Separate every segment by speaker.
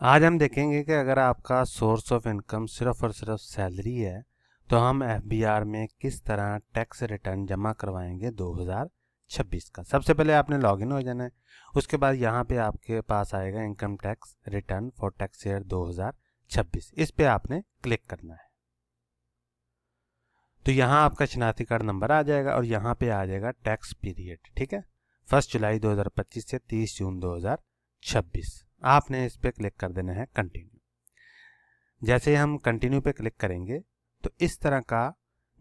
Speaker 1: आज हम देखेंगे कि अगर आपका सोर्स ऑफ इनकम सिर्फ और सिर्फ सैलरी है तो हम एफबीआर में किस तरह टैक्स रिटर्न जमा करवाएंगे 2026 का। सबसे पहले आपने लॉगिन हो जाना है। उसके बाद यहाँ पे आपके पास आएगा income tax return for tax year 2026। इस पे आपने क्लिक करना है तो यहाँ आपका शनाख्ती कार्ड नंबर आ जाएगा और यहाँ पे आ जाएगा टैक्स पीरियड। ठीक है, 1 जुलाई 2025 से 30 जून 2026। आपने इस पे क्लिक कर देना है कंटिन्यू। जैसे हम कंटिन्यू पे क्लिक करेंगे तो इस तरह का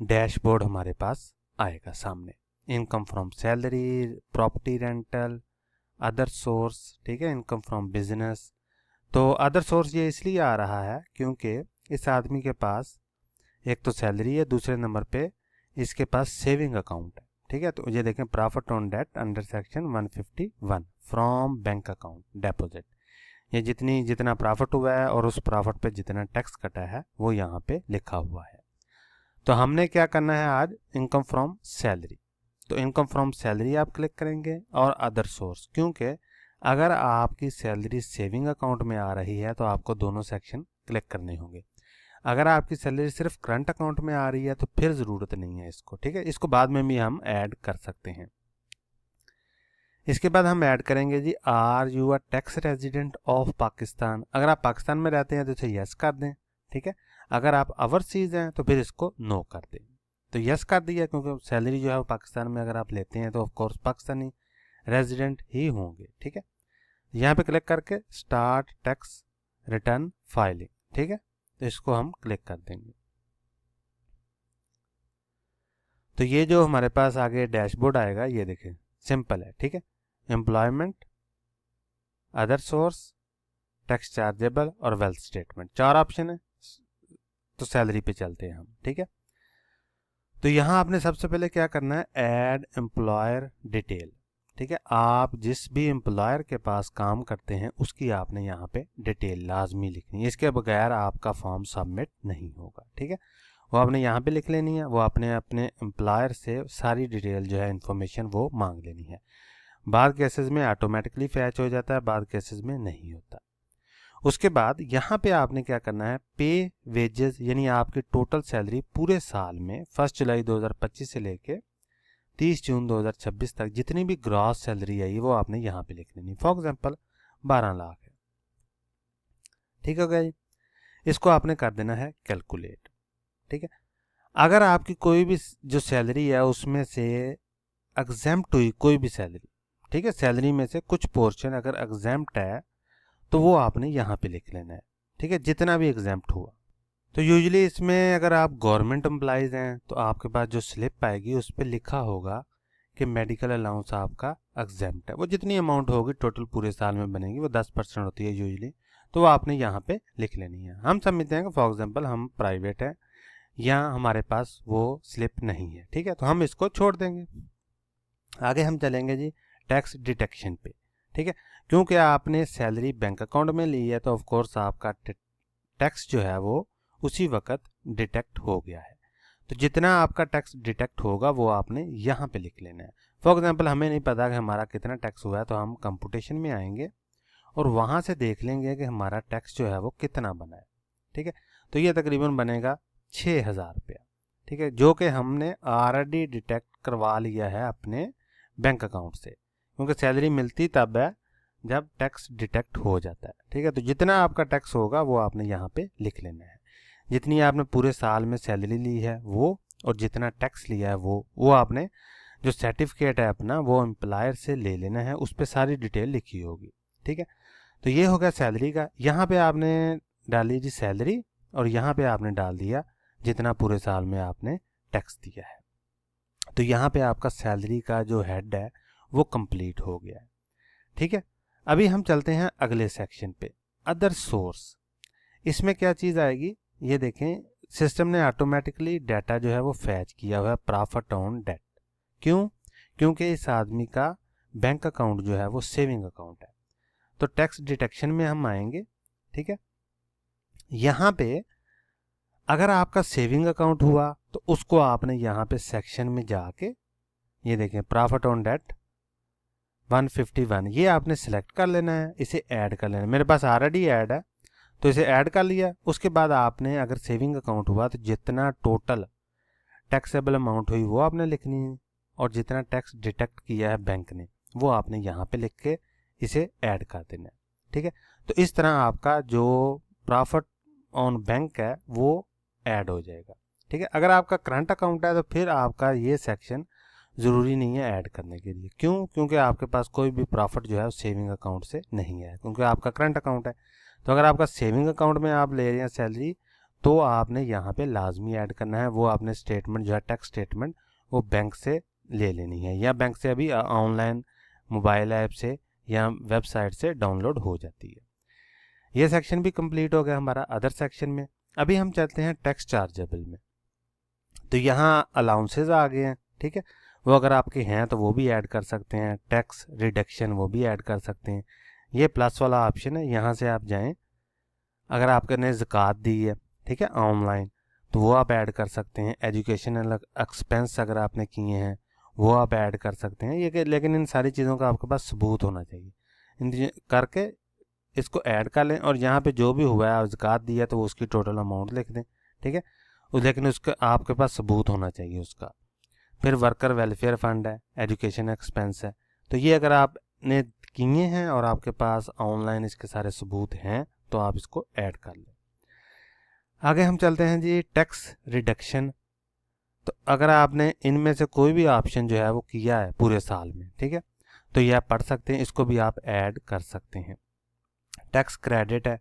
Speaker 1: डैशबोर्ड हमारे पास आएगा सामने। Income from salary, property rental, other source. ठीक है, इनकम फ्रॉम बिजनेस। तो अदर सोर्स ये इसलिए आ रहा है क्योंकि इस आदमी के पास एक तो सैलरी है, दूसरे नंबर पे इसके पास सेविंग अकाउंट है। ठीक है, तो ये देखें profit on debt under section 151 from bank account deposit. ये जितना प्रॉफिट हुआ है और उस प्रॉफिट पे जितना टैक्स कटा है वो यहाँ पे लिखा हुआ है। तो हमने क्या करना है आज, इनकम फ्रॉम सैलरी। तो इनकम फ्रॉम सैलरी आप क्लिक करेंगे और अदर सोर्स, क्योंकि अगर आपकी सैलरी सेविंग अकाउंट में आ रही है तो आपको दोनों सेक्शन क्लिक करने होंगे। अगर आपकी सैलरी सिर्फ करंट अकाउंट में आ रही है तो फिर ज़रूरत नहीं है इसको। ठीक है, इसको बाद में भी हम ऐड कर सकते हैं। इसके बाद हम ऐड करेंगे जी, are you a tax resident of Pakistan. अगर आप पाकिस्तान में रहते हैं तो इसे यस कर दें। ठीक है, अगर आप ओवरसीज हैं तो फिर इसको नो कर दें। तो यस कर दिया क्योंकि सैलरी जो है वो पाकिस्तान में अगर आप लेते हैं तो ऑफकोर्स पाकिस्तानी रेजिडेंट ही होंगे। ठीक है, यहाँ पे क्लिक करके स्टार्ट टैक्स रिटर्न फाइलिंग। ठीक है, तो इसको हम क्लिक कर देंगे। तो ये जो हमारे पास आगे डैशबोर्ड आएगा ये देखें, सिंपल है। ठीक है, employment, other source, tax chargeable और वेल्थ स्टेटमेंट, 4 ऑप्शन है। तो सैलरी पे चलते हैं हम। ठीक है, तो यहाँ आपने सबसे पहले क्या करना है, ऐड एम्प्लॉयर डिटेल। ठीक है, आप जिस भी एम्प्लॉयर के पास काम करते हैं उसकी आपने यहाँ पे डिटेल लाजमी लिखनी है, इसके बगैर आपका फॉर्म सबमिट नहीं होगा। ठीक है, वो आपने यहाँ पे लिख लेनी है। वो आपने अपने एम्प्लॉयर से सारी डिटेल जो है इंफॉर्मेशन वो मांग लेनी है। बाद केसेस में ऑटोमेटिकली फैच हो जाता है, बाद केसेस में नहीं होता। उसके बाद यहाँ पे आपने क्या करना है, पे वेजेस यानी आपकी टोटल सैलरी पूरे साल में 1 जुलाई 2025 से लेके 30 जून 2026 तक जितनी भी ग्रॉस सैलरी आई वो आपने यहाँ पे लिख लेनी। फॉर एग्जांपल 12 लाख है। ठीक हो गया जी, इसको आपने कर देना है कैलकुलेट। ठीक है, अगर आपकी कोई भी जो सैलरी है उसमें से एग्जेम्प्ट हुई कोई भी सैलरी, ठीक है, सैलरी में से कुछ पोर्शन अगर एग्जेम्प्ट है तो वो आपने यहाँ पे लिख लेना है। ठीक है, जितना भी एग्जेम्प्ट हुआ। तो यूजुअली इसमें अगर आप गवर्नमेंट एम्प्लॉइज हैं तो आपके पास जो स्लिप आएगी उस पर लिखा होगा कि मेडिकल अलाउंस आपका एग्जेम्प्ट है। वो जितनी अमाउंट होगी टोटल पूरे साल में बनेगी वो 10% होती है यूजुअली, तो वो आपने यहाँ पे लिख लेनी है। हम समझते हैं कि फॉर एग्जाम्पल हम प्राइवेट है या हमारे पास वो स्लिप नहीं है। ठीक है, तो हम इसको छोड़ देंगे। आगे हम चलेंगे जी टैक्स डिटेक्शन पे। ठीक है, क्योंकि आपने सैलरी बैंक अकाउंट में ली है तो ऑफ कोर्स आपका टैक्स जो है वो उसी वक्त डिटेक्ट हो गया है। तो जितना आपका टैक्स डिटेक्ट होगा वो आपने यहाँ पे लिख लेना है। फॉर एग्जांपल हमें नहीं पता कि हमारा कितना टैक्स हुआ है तो हम कंप्यूटेशन में आएंगे और वहाँ से देख लेंगे कि हमारा टैक्स जो है वो कितना बना है। ठीक है, तो ये तकरीबन बनेगा 6,000 रुपया। ठीक है, जो कि हमने ऑलरेडी डिटेक्ट करवा लिया है अपने बैंक अकाउंट से, क्योंकि सैलरी मिलती तब है जब टैक्स डिटेक्ट हो जाता है। ठीक है, तो जितना आपका टैक्स होगा वो आपने यहाँ पे लिख लेना है। जितनी आपने पूरे साल में सैलरी ली है वो, और जितना टैक्स लिया है वो आपने जो सर्टिफिकेट है अपना वो एम्प्लॉयर से ले लेना है, उस पर सारी डिटेल लिखी होगी। ठीक है, तो ये हो गया सैलरी का। यहाँ पे आपने डाली जी सैलरी और यहाँ पे आपने डाल दिया जितना पूरे साल में आपने टैक्स दिया है। तो यहाँ पे आपका सैलरी का जो हेड है वो कंप्लीट हो गया है। ठीक है, अभी हम चलते हैं अगले सेक्शन पे, अदर सोर्स। इसमें क्या चीज़ आएगी ये देखें, सिस्टम ने ऑटोमेटिकली डाटा जो है वो फैच किया हुआ है प्रॉफिट ऑन डेट। क्यों? क्योंकि इस आदमी का बैंक अकाउंट जो है वो सेविंग अकाउंट है। तो टैक्स डिटेक्शन में हम आएंगे। ठीक है, यहाँ पे अगर आपका सेविंग अकाउंट हुआ तो उसको आपने यहाँ पे सेक्शन में जाके ये देखें प्रॉफिट ऑन डेट 151 ये आपने सिलेक्ट कर लेना है, इसे ऐड कर लेना है। मेरे पास ऑलरेडी ऐड है तो इसे ऐड कर लिया। उसके बाद आपने अगर सेविंग अकाउंट हुआ तो जितना टोटल टैक्सेबल अमाउंट हुई वो आपने लिखनी है, और जितना टैक्स डिटेक्ट किया है बैंक ने वो आपने यहाँ पे लिख के इसे ऐड कर देना है। ठीक है, तो इस तरह आपका जो प्रॉफिट ऑन बैंक है वो ऐड हो जाएगा। ठीक है, अगर आपका करंट अकाउंट है तो फिर आपका ये सेक्शन ज़रूरी नहीं है ऐड करने के लिए। क्यों? क्योंकि आपके पास कोई भी प्रॉफिट जो है सेविंग अकाउंट से नहीं है, क्योंकि आपका करंट अकाउंट है। तो अगर आपका सेविंग अकाउंट में आप ले रहे हैं सैलरी तो आपने यहाँ पे लाजमी ऐड करना है। वो आपने स्टेटमेंट जो है टैक्स स्टेटमेंट वो बैंक से ले लेनी है, या बैंक से अभी ऑनलाइन मोबाइल ऐप से या वेबसाइट से डाउनलोड हो जाती है। ये सेक्शन भी कंप्लीट हो गया हमारा अदर सेक्शन में। अभी हम चलते हैं टैक्स चार्जेबल में। तो यहाँ अलाउंसेज आ गए हैं। ठीक है, वो अगर आपके हैं तो वो भी ऐड कर सकते हैं। टैक्स रिडक्शन वो भी ऐड कर सकते हैं। ये प्लस वाला ऑप्शन है, यहाँ से आप जाएं। अगर आपने ज़कात दी है, ठीक है, ऑनलाइन, तो वो आप ऐड कर सकते हैं। एजुकेशनल एक्सपेंस अगर आपने किए हैं वो आप ऐड कर सकते हैं। ये लेकिन इन सारी चीज़ों का आपके पास सबूत होना चाहिए। इन करके इसको ऐड कर लें, और यहाँ पे जो भी हुआ है ज़कात दी है तो उसकी टोटल अमाउंट लिख दें। ठीक है, लेकिन उसका आपके पास सबूत होना चाहिए उसका। फिर वर्कर वेलफेयर फंड है, एजुकेशन एक्सपेंस है। तो ये अगर आपने किए हैं और आपके पास ऑनलाइन इसके सारे सबूत हैं तो आप इसको ऐड कर लें। आगे हम चलते हैं जी टैक्स रिडक्शन। तो अगर आपने इनमें से कोई भी ऑप्शन जो है वो किया है पूरे साल में, ठीक है, तो ये आप पढ़ सकते हैं, इसको भी आप ऐड कर सकते हैं। टैक्स क्रेडिट है,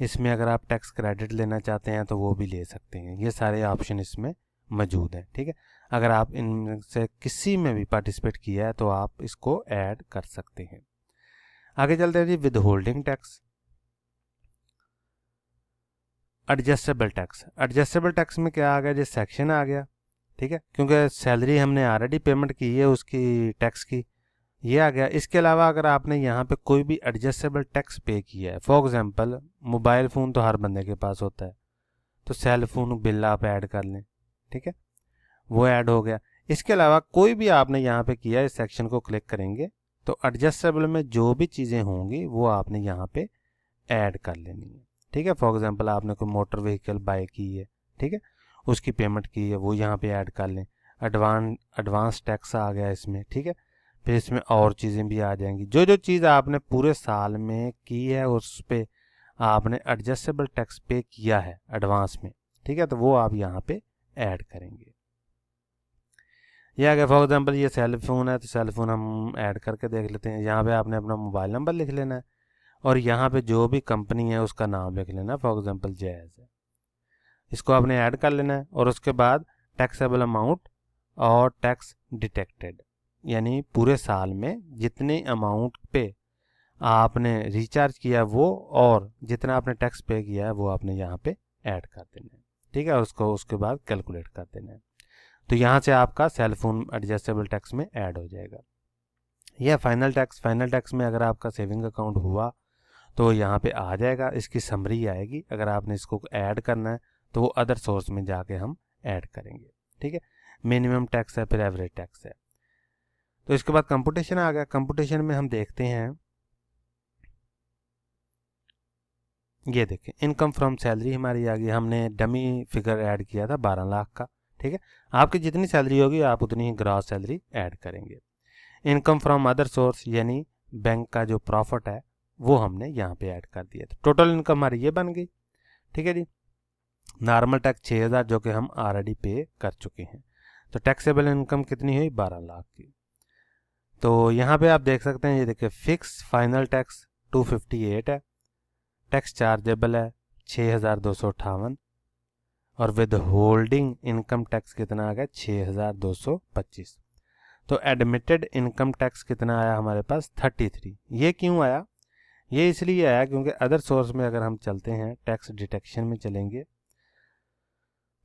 Speaker 1: इसमें अगर आप टैक्स क्रेडिट लेना चाहते हैं तो वो भी ले सकते हैं। ये सारे ऑप्शन इसमें मौजूद हैं। ठीक है, अगर आप इनमें से किसी में भी पार्टिसिपेट किया है तो आप इसको ऐड कर सकते हैं। आगे चलते हैं जी withholding tax. Adjustable tax, adjustable tax में क्या आ गया जी, सेक्शन आ गया। ठीक है, क्योंकि सैलरी हमने ऑलरेडी पेमेंट की है उसकी टैक्स की, ये आ गया। इसके अलावा अगर आपने यहाँ पे कोई भी एडजस्टेबल टैक्स पे किया है, फॉर एग्जांपल मोबाइल फ़ोन तो हर बंदे के पास होता है, तो सेल फोन बिल आप ऐड कर लें। ठीक है, वो ऐड हो गया। इसके अलावा कोई भी आपने यहाँ पे किया, इस सेक्शन को क्लिक करेंगे तो एडजस्टेबल में जो भी चीज़ें होंगी वो आपने यहाँ पे ऐड कर लेनी है। ठीक है, फॉर एग्जांपल आपने कोई मोटर व्हीकल बाय की है, ठीक है, उसकी पेमेंट की है, वो यहाँ पे ऐड कर लें। एडवांस टैक्स आ गया इसमें। ठीक है, फिर इसमें और चीज़ें भी आ जाएंगी। जो जो चीज़ आपने पूरे साल में की है उस पर आपने एडजस्टेबल टैक्स पे किया है एडवांस में, ठीक है, तो वो आप यहाँ पे ऐड करेंगे। ये आ गया, फॉर एग्जांपल ये सेल फोन है तो सेल फोन हम ऐड करके देख लेते हैं। यहाँ पे आपने अपना मोबाइल नंबर लिख लेना है, और यहाँ पे जो भी कंपनी है उसका नाम लिख लेना है, फॉर एग्जांपल जैज़ है, इसको आपने ऐड कर लेना है। और उसके बाद टैक्सेबल अमाउंट और टैक्स डिटेक्टेड, यानी पूरे साल में जितने अमाउंट पे आपने रिचार्ज किया वो और जितना आपने टैक्स पे किया है वो आपने यहाँ पे ऐड कर देना है। ठीक है, उसको उसके बाद कैलकुलेट कर देना है। तो यहाँ से आपका सेल फोन एडजस्टेबल टैक्स में ऐड हो जाएगा। यह फाइनल टैक्स, फाइनल टैक्स में अगर आपका सेविंग अकाउंट हुआ तो यहाँ पे आ जाएगा, इसकी समरी आएगी। अगर आपने इसको ऐड करना है तो वो अदर सोर्स में जाके हम ऐड करेंगे। ठीक है, मिनिमम टैक्स है, फिर एवरेज टैक्स है। तो इसके बाद कंपुटेशन आ गया। कंपुटेशन में हम देखते हैं, ये देखें इनकम फ्रॉम सैलरी हमारी आ गई। हमने डमी फिगर ऐड किया था 12 लाख का। ठीक है, आपकी जितनी सैलरी होगी आप उतनी ही ग्रॉस सैलरी ऐड करेंगे। इनकम फ्रॉम अदर सोर्स यानी बैंक का जो प्रॉफिट है वो हमने यहाँ पे ऐड कर दिया। तो टोटल इनकम हमारी ये बन गई। ठीक है जी, नॉर्मल टैक्स 6000 जो कि हम ऑलरेडी पे कर चुके हैं। तो टैक्सेबल इनकम कितनी हुई, 12 लाख की। तो यहाँ पे आप देख सकते हैं, ये देखिए फिक्स फाइनल टैक्स 258 है, टैक्स चार्जेबल है 6258, और विद होल्डिंग इनकम टैक्स कितना आ गया 6225। तो एडमिटेड इनकम टैक्स कितना आया हमारे पास 33। ये क्यों आया, ये इसलिए आया क्योंकि अदर सोर्स में अगर हम चलते हैं टैक्स डिटेक्शन में चलेंगे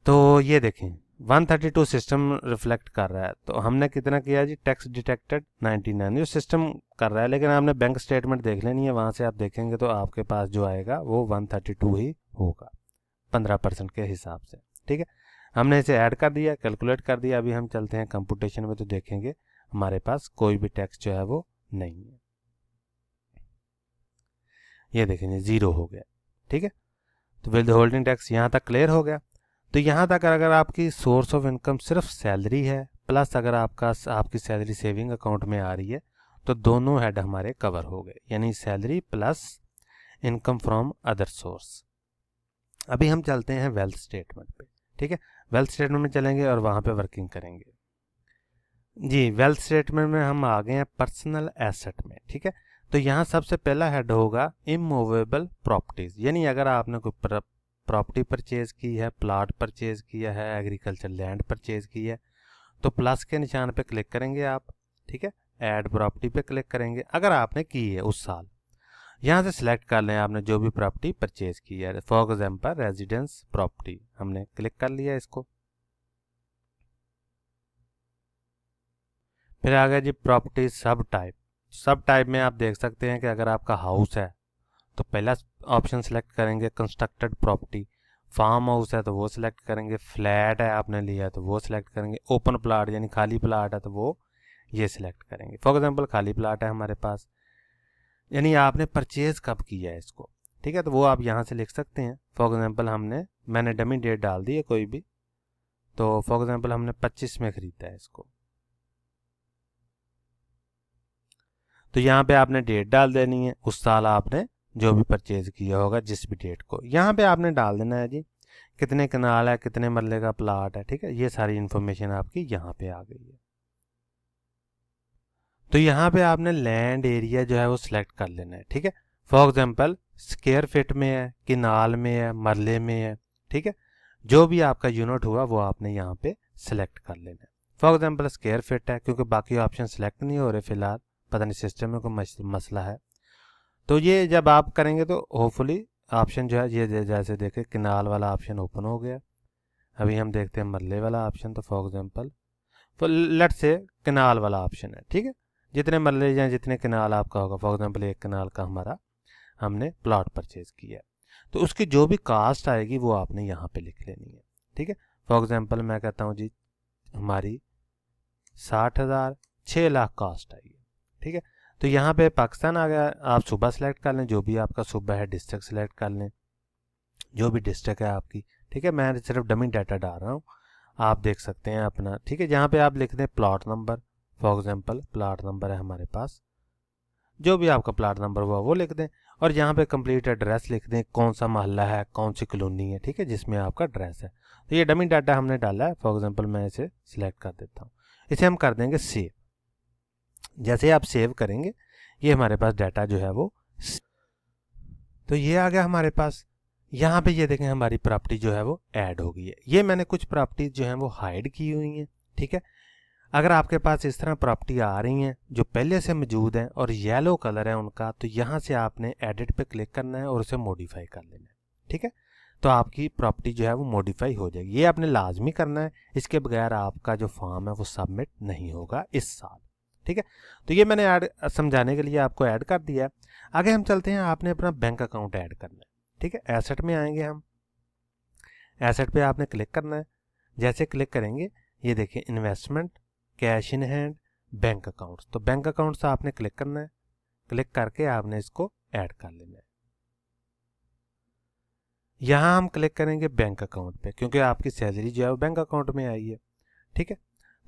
Speaker 1: तो ये देखें 132 सिस्टम रिफ्लेक्ट कर रहा है। तो हमने कितना किया जी, टैक्स डिटेक्टेड 99 जो सिस्टम कर रहा है, लेकिन आपने बैंक स्टेटमेंट देख लेनी है, वहाँ से आप देखेंगे तो आपके पास जो आएगा वो 132 ही होगा 15% के हिसाब से। ठीक है, हमने इसे ऐड कर दिया, कैलकुलेट कर दिया। अभी हम चलते हैं कंप्यूटेशन में तो देखेंगे हमारे पास कोई भी टैक्स जो है वो नहीं है। ये देखेंगे 0 हो गया, ठीक है। तो विद होल्डिंग टैक्स यहाँ तक क्लियर हो गया। तो यहाँ तक अगर आपकी सोर्स ऑफ इनकम सिर्फ सैलरी है प्लस अगर आपकी सैलरी सेविंग अकाउंट में आ रही है तो दोनों हेड हमारे कवर हो गए, यानी salary plus income from other source. अभी हम चलते हैं वेल्थ स्टेटमेंट पे, ठीक है। वेल्थ स्टेटमेंट में चलेंगे और वहाँ पे वर्किंग करेंगे। जी, वेल्थ स्टेटमेंट में हम आ गए हैं पर्सनल एसेट में, ठीक है। तो यहाँ सबसे पहला हेड होगा इमूवेबल प्रॉपर्टीज, यानी अगर आपने कोई प्रॉपर्टी परचेज की है, प्लाट परचेज किया है, एग्रीकल्चर लैंड परचेज की है, तो प्लस के निशान पे क्लिक करेंगे आप, ठीक है। ऐड प्रॉपर्टी पे क्लिक करेंगे अगर आपने की है उस साल। यहाँ से सिलेक्ट कर लें आपने जो भी प्रॉपर्टी परचेज की है, फॉर एग्जांपल रेजिडेंस प्रॉपर्टी, हमने क्लिक कर लिया इसको। फिर आ गया जी प्रॉपर्टी सब टाइप। सब टाइप में आप देख सकते हैं कि अगर आपका हाउस है तो पहला ऑप्शन सेलेक्ट करेंगे कंस्ट्रक्टेड प्रॉपर्टी, फार्म हाउस है तो वो सिलेक्ट करेंगे, फ्लैट है आपने लिया तो वो सिलेक्ट करेंगे, ओपन प्लाट यानी खाली प्लाट है तो वो ये सिलेक्ट करेंगे। फॉर एग्जांपल खाली प्लाट है हमारे पास, यानी आपने परचेज कब किया है इसको, ठीक है, तो वो आप यहाँ से लिख सकते हैं। फॉर एग्जांपल मैंने डमी डेट डाल दी है कोई भी, तो फॉर एग्जांपल हमने 25 में खरीदा है इसको, तो यहाँ पे आपने डेट डाल देनी है, उस साल आपने जो भी परचेज किया होगा जिस भी डेट को, यहाँ पे आपने डाल देना है जी कितने कनाल है, कितने मरले का प्लाट है, ठीक है। ये सारी इन्फॉर्मेशन आपकी यहाँ पे आ गई है। तो यहाँ पे आपने लैंड एरिया जो है वो सिलेक्ट कर लेना है, ठीक है। फॉर एग्जांपल स्क्वायर फीट में है, किनाल में है, मरले में है, ठीक है। जो भी आपका यूनिट हुआ वो आपने यहाँ पे सिलेक्ट कर लेना है। फॉर एग्जांपल स्क्वायर फीट है, क्योंकि बाकी ऑप्शन सिलेक्ट नहीं हो रहे फिलहाल, पता नहीं सिस्टम में कोई मसला है। तो ये जब आप करेंगे तो होपफुली ऑप्शन जो है ये जैसे देखे किनाल वाला ऑप्शन ओपन हो गया। अभी हम देखते हैं मरले वाला ऑप्शन, तो फॉर एग्जांपल लेट से किनाल वाला ऑप्शन है, ठीक है। जितने मरले या जितने किनाल आपका होगा, फॉर एग्जांपल 1 किनाल का हमारा हमने प्लॉट परचेज किया है, तो उसकी जो भी कास्ट आएगी वो आपने यहाँ पे लिख लेनी है, ठीक है। फॉर एग्जांपल मैं कहता हूँ जी हमारी 60,000 6 लाख कास्ट आई है, ठीक है। तो यहाँ पे पाकिस्तान आ गया, आप सूबा सेलेक्ट कर लें, जो भी आपका सूबा है, डिस्ट्रिक्ट सेलेक्ट कर लें, जो भी डिस्ट्रिक्ट है आपकी, ठीक है। मैं सिर्फ डमी डाटा डाल रहा हूँ, आप देख सकते हैं अपना, ठीक है। यहाँ पे आप लिख दें plot number, for example plot number है हमारे पास, जो भी आपका प्लॉट नंबर हुआ वो लिख दें, और यहाँ पे कंप्लीट एड्रेस लिख दें, कौन सा मोहल्ला है, कौन सी कॉलोनी है, ठीक है, जिसमें आपका एड्रेस है। तो ये डमी डाटा हमने डाला है, फॉर एग्जांपल मैं इसे सिलेक्ट कर देता हूँ, इसे हम कर देंगे सेव। जैसे आप सेव करेंगे ये हमारे पास डाटा जो है वो, तो ये आ गया हमारे पास। यहाँ पे ये देखें हमारी प्रॉपर्टी जो है वो ऐड हो गई है। ये मैंने कुछ प्रॉपर्टी जो है वो हाइड की हुई हैं, ठीक है। अगर आपके पास इस तरह प्रॉपर्टी आ रही हैं जो पहले से मौजूद हैं और येलो कलर है उनका, तो यहाँ से आपने एडिट पे क्लिक करना है और उसे मॉडिफाई कर लेना है, ठीक है। तो आपकी प्रॉपर्टी जो है वो मॉडिफाई हो जाएगी, ये आपने लाजमी करना है, इसके बगैर आपका जो फॉर्म है वो सबमिट नहीं होगा इस साल, ठीक है। तो ये मैंने ऐड समझाने के लिए आपको ऐड कर दिया है। आगे हम चलते हैं, आपने अपना बैंक अकाउंट ऐड करना है, ठीक है। एसेट में आएंगे हम, एसेट पे आपने क्लिक करना है। जैसे क्लिक करेंगे ये देखिए investment, cash in hand, bank account, तो बैंक अकाउंट से आपने क्लिक करना है, क्लिक करके आपने इसको ऐड कर लेना है। यहाँ हम क्लिक करेंगे बैंक अकाउंट पे, क्योंकि आपकी सैलरी जो है वो बैंक अकाउंट में आई है, ठीक है।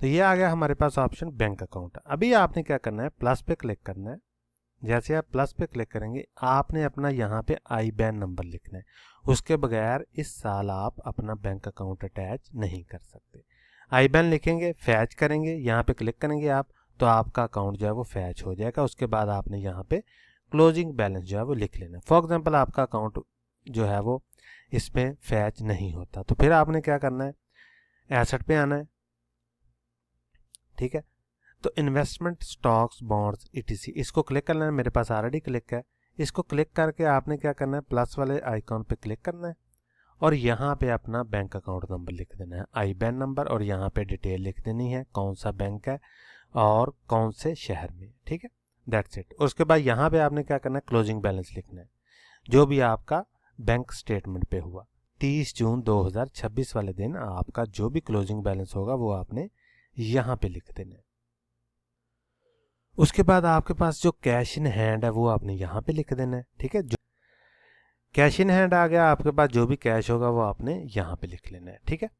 Speaker 1: तो ये आ गया हमारे पास ऑप्शन बैंक अकाउंट। अभी आपने क्या करना है, प्लस पे क्लिक करना है। जैसे आप प्लस पे क्लिक करेंगे आपने अपना यहाँ पे आई बैन नंबर लिखना है, उसके बगैर इस साल आप अपना बैंक अकाउंट अटैच नहीं कर सकते। आई बैन लिखेंगे, फैच करेंगे, यहाँ पे क्लिक करेंगे आप, तो आपका अकाउंट जो है वो फैच हो जाएगा। उसके बाद आपने यहाँ पे क्लोजिंग बैलेंस जो है वो लिख लेना है। फॉर एग्जांपल आपका अकाउंट जो है वो इसमें फैच नहीं होता, तो फिर आपने क्या करना है, एसेट पे आना है, ठीक है। तो इन्वेस्टमेंट, स्टॉक्स, बॉन्ड्स, ईटीसी, इसको क्लिक करना है, मेरे पास ऑलरेडी क्लिक है। इसको क्लिक करके आपने क्या करना है, प्लस वाले आइकॉन पे क्लिक करना है और यहाँ पे अपना बैंक अकाउंट नंबर लिख देना है, आई बैन नंबर, और यहाँ पे डिटेल लिख देनी है, कौन सा बैंक है और कौन से शहर में, ठीक है। That's it. उसके बाद यहाँ पे आपने क्या करना है, क्लोजिंग बैलेंस लिखना है, जो भी आपका बैंक स्टेटमेंट पे हुआ 30 जून 2026 वाले दिन आपका जो भी क्लोजिंग बैलेंस होगा वो आपने यहाँ पे लिख देना है। उसके बाद आपके पास जो कैश इन हैंड है वो आपने यहाँ पे लिख देना है, ठीक है। जो कैश इन हैंड आ गया आपके पास, जो भी कैश होगा वो आपने यहाँ पे लिख लेना है, ठीक है।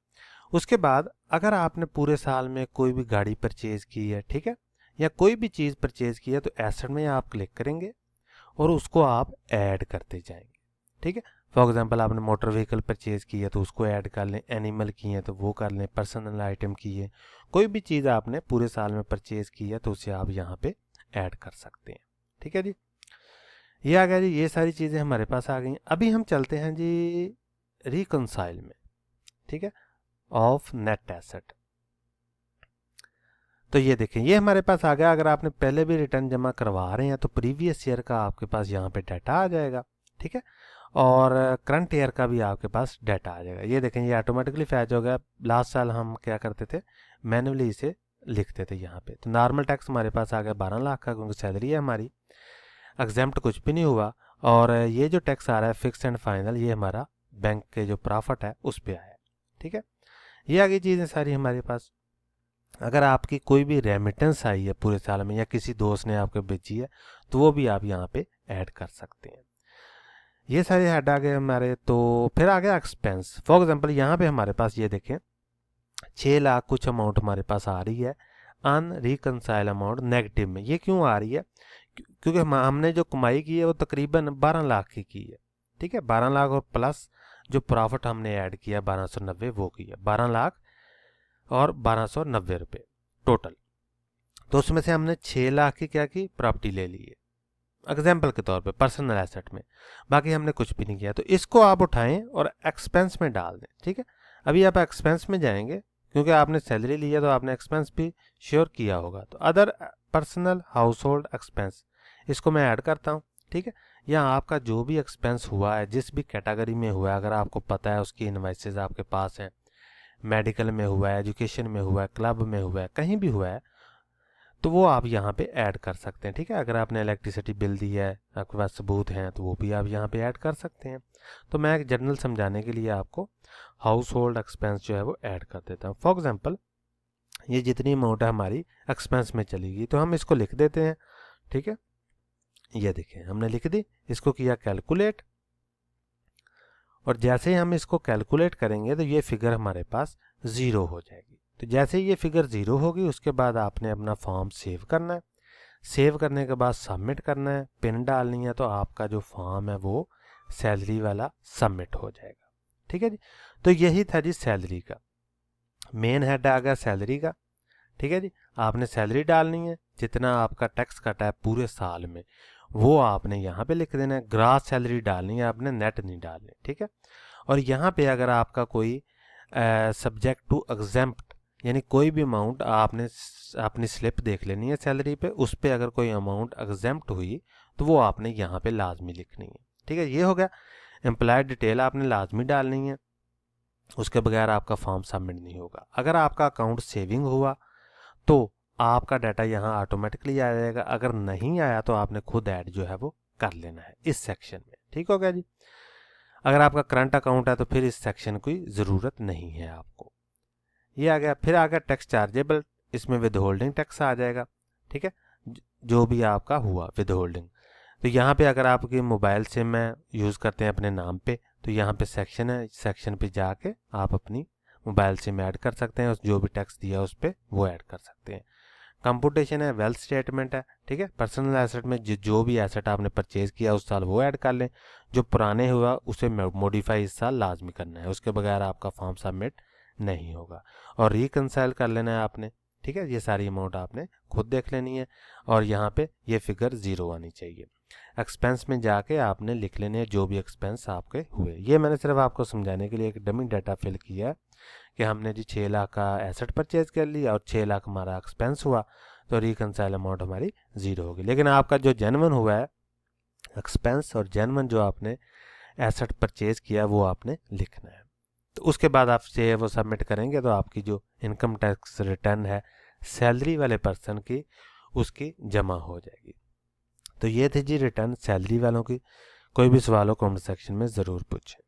Speaker 1: उसके बाद अगर आपने पूरे साल में कोई भी गाड़ी परचेज की है, ठीक है, या कोई भी चीज़ परचेज की है, तो एसेट में आप क्लिक करेंगे और उसको आप ऐड करते जाएंगे, ठीक है। फॉर एग्जांपल आपने मोटर व्हीकल परचेज की है तो उसको ऐड कर लें, एनिमल की है तो वो कर लें, पर्सनल आइटम की है, कोई भी चीज़ आपने पूरे साल में परचेज की है तो उसे आप यहाँ पे ऐड कर सकते हैं, ठीक है जी। ये आ गया जी, ये सारी चीज़ें हमारे पास आ गई। अभी हम चलते हैं जी रिकंसाइल में, ठीक है, ऑफ नेट एसेट। तो ये देखें, ये हमारे पास आ गया। अगर आपने पहले भी रिटर्न जमा करवा रहे हैं तो प्रीवियस ईयर का आपके पास यहाँ पे डाटा आ जाएगा, ठीक है, और करंट ईयर का भी आपके पास डाटा आ जाएगा। ये देखें, ये ऑटोमेटिकली फैच हो गया। लास्ट साल हम क्या करते थे, मैन्युअली इसे लिखते थे यहाँ पे। तो नॉर्मल टैक्स हमारे पास आ गया 12 लाख का, क्योंकि सैलरी है हमारी, एग्जेम्प्ट कुछ भी नहीं हुआ। और ये जो टैक्स आ रहा है फिक्स एंड फाइनल, ये हमारा बैंक के जो प्रॉफिट है उस पर आया, ठीक है। ये आगे चीज़ें सारी हमारे पास। अगर आपकी कोई भी रेमिटेंस आई है पूरे साल में या किसी दोस्त ने आपको भेजी है तो वो भी आप यहाँ पे ऐड कर सकते हैं। ये सारे हेड आ गए हमारे। तो फिर आ गया एक्सपेंस। फॉर एग्जांपल यहाँ पे हमारे पास ये देखें 6 लाख कुछ अमाउंट हमारे पास आ रही है, अनरिकंसाइल अमाउंट नेगेटिव में। ये क्यों आ रही है? क्योंकि हमने जो कमाई की है वो तकरीबन 12 लाख की है, ठीक है। 12 लाख और प्लस जो प्रॉफिट हमने ऐड किया 1290 वो की है, 12 लाख और 1290 रुपये टोटल। तो उसमें से हमने 6 लाख की क्या की, प्रॉपर्टी ले ली है एग्जाम्पल के तौर पे पर्सनल एसेट में, बाकी हमने कुछ भी नहीं किया। तो इसको आप उठाएं और एक्सपेंस में डाल दें, ठीक है। अभी आप एक्सपेंस में जाएंगे, क्योंकि आपने सैलरी ली है तो आपने एक्सपेंस भी श्योर किया होगा। तो other personal house hold expense, इसको मैं ऐड करता हूँ, ठीक है। यहाँ आपका जो भी एक्सपेंस हुआ है, जिस भी कैटेगरी में हुआ है, अगर आपको पता है उसकी इन्वाइसेस आपके पास हैं, मेडिकल में हुआ है, एजुकेशन में हुआ है, क्लब में हुआ है, कहीं भी हुआ है, तो वो आप यहाँ पे ऐड कर सकते हैं, ठीक है। अगर आपने इलेक्ट्रिसिटी बिल दी है, आपके पास सबूत हैं, तो वो भी आप यहाँ पे ऐड कर सकते हैं। तो मैं एक जनरल समझाने के लिए आपको हाउस होल्ड एक्सपेंस जो है वो ऐड कर देता हूँ। फॉर एग्जांपल ये जितनी अमाउंट है हमारी एक्सपेंस में चलेगी, तो हम इसको लिख देते हैं, ठीक है। ये देखें हमने लिख दी, इसको किया कैलकुलेट, और जैसे ही हम इसको कैलकुलेट करेंगे तो ये फिगर हमारे पास 0 हो जाएगी। तो जैसे ही ये फिगर 0 होगी उसके बाद आपने अपना फॉर्म सेव करना है। सेव करने के बाद सबमिट करना है, पिन डालनी है, तो आपका जो फॉर्म है वो सैलरी वाला सबमिट हो जाएगा, ठीक है जी। तो यही था जी सैलरी का मेन हेड आ गया, सैलरी का, ठीक है जी। आपने सैलरी डालनी है, जितना आपका टैक्स कटा है पूरे साल में वो आपने यहाँ पे लिख देना है। ग्रास सैलरी डालनी है आपने, नेट नहीं डालनी, ठीक है। और यहाँ पे अगर आपका कोई सब्जेक्ट टू एग्जेम्प्ट, यानी कोई भी अमाउंट आपने अपनी स्लिप देख लेनी है सैलरी पे, उस पर अगर कोई अमाउंट एग्जेम्प्ट हुई तो वो आपने यहाँ पे लाजमी लिखनी है, ठीक है। ये हो गया। एम्प्लॉय डिटेल आपने लाजमी डालनी है, उसके बगैर आपका फॉर्म सबमिट नहीं होगा। अगर आपका अकाउंट सेविंग हुआ तो आपका डाटा यहाँ ऑटोमेटिकली आ जाएगा, अगर नहीं आया तो आपने खुद ऐड जो है वो कर लेना है इस सेक्शन में, ठीक हो गया जी। अगर आपका करंट अकाउंट है तो फिर इस सेक्शन की ज़रूरत नहीं है आपको। ये आ गया। फिर आ गया टैक्स चार्जेबल, इसमें विद होल्डिंग टैक्स आ जाएगा, ठीक है, जो भी आपका हुआ विद होल्डिंग। तो यहाँ पे अगर आपकी मोबाइल सिम है, यूज़ करते हैं अपने नाम पे, तो यहाँ पे सेक्शन है, सेक्शन पे जाके आप अपनी मोबाइल सिम ऐड कर सकते हैं, जो भी टैक्स दिया उस पर वो ऐड कर सकते हैं। कंपुटेशन है, वेल्थ स्टेटमेंट है, ठीक है। पर्सनल एसेट में जो भी एसेट आपने परचेज किया उस साल वो ऐड कर लें, जो पुराने हुआ उसे मॉडिफाई इस साल लाजमी करना है, उसके बगैर आपका फॉर्म सबमिट नहीं होगा। और रिकंसाइल कर लेना है आपने, ठीक है। ये सारी अमाउंट आपने खुद देख लेनी है, और यहाँ पे ये फिगर 0 आनी चाहिए। एक्सपेंस में जाके आपने लिख लेने हैं जो भी एक्सपेंस आपके हुए। ये मैंने सिर्फ आपको समझाने के लिए एक डमी डाटा फिल किया है कि हमने जी 6 लाख का एसेट परचेज कर लिया और 6 लाख हमारा एक्सपेंस हुआ, तो रिकंसाइल अमाउंट हमारी 0 होगी। लेकिन आपका जो जेन्युइन हुआ है एक्सपेंस और जेन्युइन जो आपने एसेट परचेज किया वो आपने लिखना है। तो उसके बाद आप से वो सबमिट करेंगे तो आपकी जो इनकम टैक्स रिटर्न है सैलरी वाले पर्सन की, उसकी जमा हो जाएगी। तो ये थी जी रिटर्न सैलरी वालों की। कोई भी सवाल हो कमेंट सेक्शन में ज़रूर पूछें।